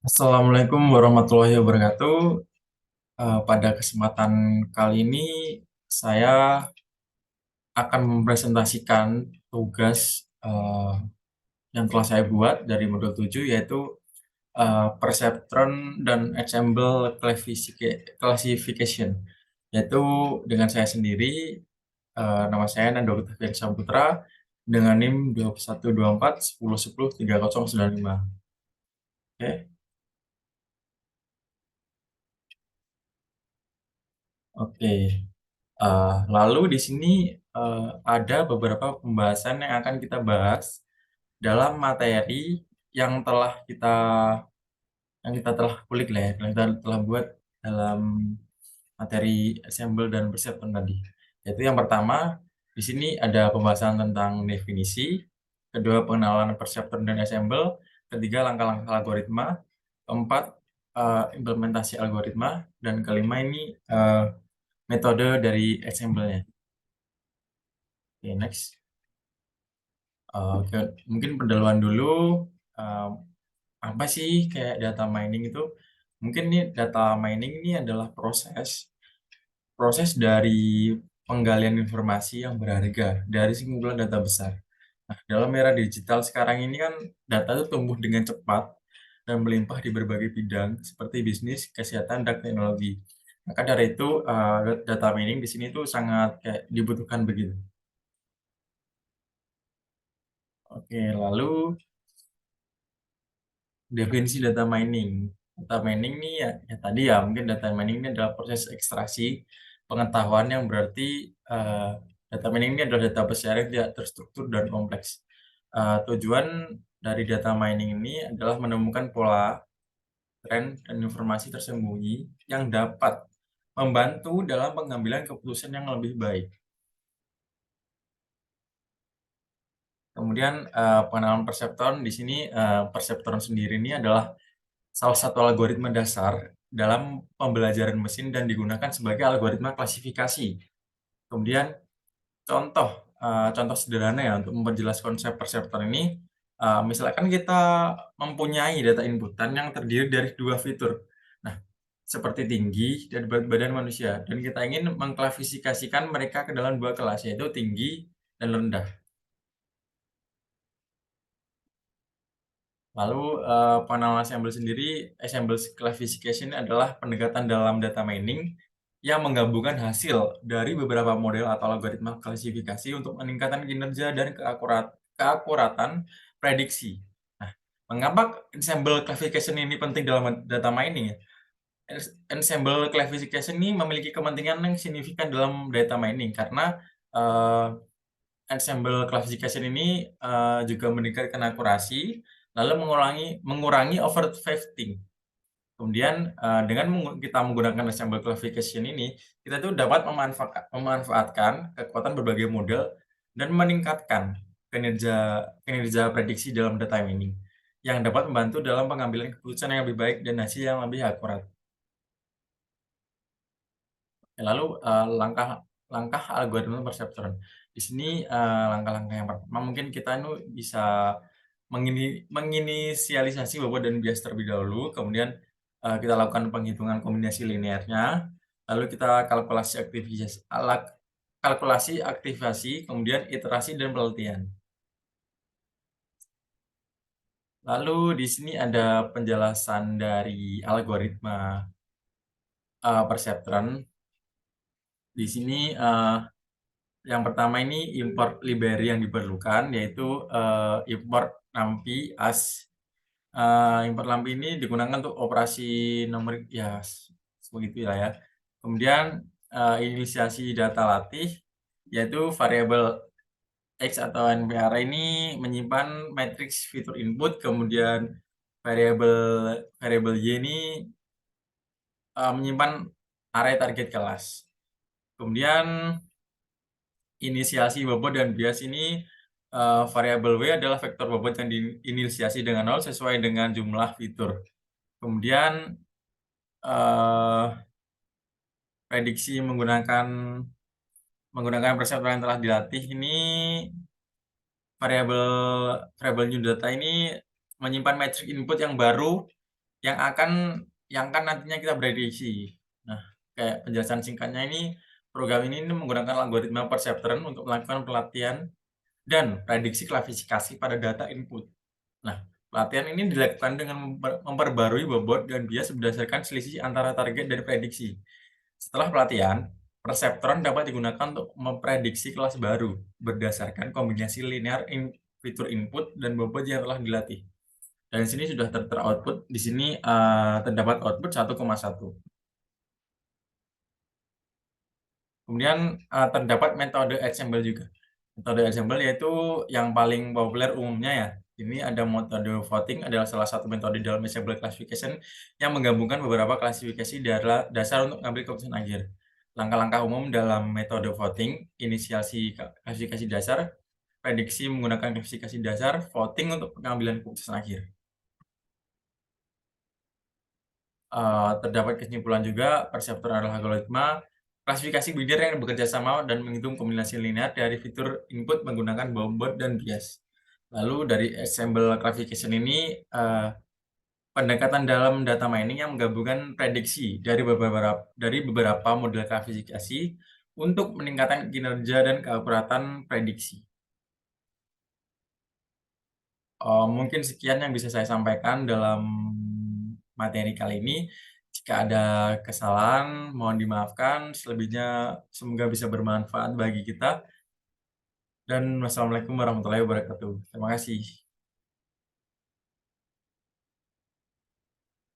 Assalamualaikum warahmatullahi wabarakatuh. Pada kesempatan kali ini saya akan mempresentasikan tugas yang telah saya buat dari modul 7, yaitu Perceptron dan Ensemble Classification, yaitu dengan saya sendiri. Nama saya Nando Gutavian Saputra dengan NIM 212410103095. Oke. Oke. Lalu di sini ada beberapa pembahasan yang akan kita bahas dalam materi yang telah kita telah kulik lah ya, yang kita telah buat dalam materi Assemble dan Perceptron tadi. Yaitu yang pertama, di sini ada pembahasan tentang definisi, kedua pengenalan Perceptron dan Assemble, ketiga langkah-langkah algoritma, keempat implementasi algoritma, dan kelima ini metode dari Assemble-nya. Oke, next. Oke, mungkin pendahuluan dulu. eh, Apa sih kayak data mining itu? Mungkin nih data mining ini adalah proses dari penggalian informasi yang berharga dari kumpulan data besar. Nah, dalam era digital sekarang ini kan data itu tumbuh dengan cepat dan melimpah di berbagai bidang seperti bisnis, kesehatan, dan teknologi. Maka dari itu data mining di sini tuh sangat kayak dibutuhkan begitu. Oke, lalu definisi data mining. Data mining ini ya tadi ya, mungkin data mining ini adalah proses ekstraksi pengetahuan yang berarti data mining ini adalah data besar yang tidak terstruktur dan kompleks. Tujuan dari data mining ini adalah menemukan pola, tren, dan informasi tersembunyi yang dapat membantu dalam pengambilan keputusan yang lebih baik. Kemudian pengenalan perseptron di sini, perseptron sendiri ini adalah salah satu algoritma dasar dalam pembelajaran mesin dan digunakan sebagai algoritma klasifikasi. Kemudian contoh sederhana ya untuk memperjelas konsep perseptor ini, misalkan kita mempunyai data inputan yang terdiri dari dua fitur. Nah, seperti tinggi dan berat badan manusia, dan kita ingin mengklasifikasikan mereka ke dalam dua kelas, yaitu tinggi dan rendah. Lalu pengenalan Assemble sendiri, Assemble Classification adalah pendekatan dalam data mining yang menggabungkan hasil dari beberapa model atau algoritma klasifikasi untuk meningkatkan kinerja dan keakuratan prediksi. Nah, mengapa Ensemble Classification ini penting dalam data mining ya? Ensemble Classification ini memiliki kepentingan yang signifikan dalam data mining karena uh, Ensemble classification ini juga meningkatkan akurasi, lalu mengurangi overfitting. Kemudian dengan kita menggunakan ensemble classification ini, kita tuh dapat memanfaatkan kekuatan berbagai model dan meningkatkan kinerja kinerja prediksi dalam data mining yang dapat membantu dalam pengambilan keputusan yang lebih baik dan hasil yang lebih akurat. Lalu langkah algoritma perceptron. Di sini langkah-langkah yang pertama mungkin kita itu bisa menginisialisasi bobot dan bias terlebih dahulu, kemudian kita lakukan penghitungan kombinasi linearnya, lalu kita kalkulasi aktivasi, kemudian iterasi dan penelitian. Lalu di sini ada penjelasan dari algoritma perceptron. Di sini yang pertama ini import library yang diperlukan, yaitu import NumPy as. Import NumPy ini digunakan untuk operasi numerik ya begitu lah ya. Kemudian inisiasi data latih, yaitu variabel X atau NPR ini menyimpan matriks fitur input, kemudian variabel variabel Y ini menyimpan array target kelas. Kemudian inisiasi bobot dan bias ini variabel W adalah vektor bobot yang diinisiasi dengan 0 sesuai dengan jumlah fitur. Kemudian prediksi menggunakan perseptor yang telah dilatih ini, variabel new data ini menyimpan matrix input yang baru yang akan nantinya kita prediksi. Nah, kayak penjelasan singkatnya ini, program ini menggunakan algoritma perceptron untuk melakukan pelatihan dan prediksi klasifikasi pada data input. Nah, pelatihan ini dilakukan dengan memperbarui bobot dan bias berdasarkan selisih antara target dan prediksi. Setelah pelatihan, perseptron dapat digunakan untuk memprediksi kelas baru berdasarkan kombinasi linear fitur input dan bobot yang telah dilatih. Dan di sini sudah output, di sini terdapat output 1,1. Kemudian terdapat metode ensemble juga. Metode ensemble yaitu yang paling populer umumnya ya. Ini ada metode voting adalah salah satu metode dalam ensemble classification yang menggabungkan beberapa klasifikasi dasar untuk mengambil keputusan akhir. Langkah-langkah umum dalam metode voting, inisiasi klasifikasi dasar, prediksi menggunakan klasifikasi dasar, voting untuk pengambilan keputusan akhir. Terdapat kesimpulan juga, perseptor adalah algoritma klasifikasi bibir yang bekerja sama dan menghitung kombinasi linear dari fitur input menggunakan bobot dan bias. Lalu dari ensemble classification ini, pendekatan dalam data mining yang menggabungkan prediksi dari beberapa model klasifikasi untuk meningkatkan kinerja dan keakuratan prediksi. Mungkin sekian yang bisa saya sampaikan dalam materi kali ini. Jika ada kesalahan, mohon dimaafkan. Selebihnya semoga bisa bermanfaat bagi kita. Dan wassalamualaikum warahmatullahi wabarakatuh. Terima kasih.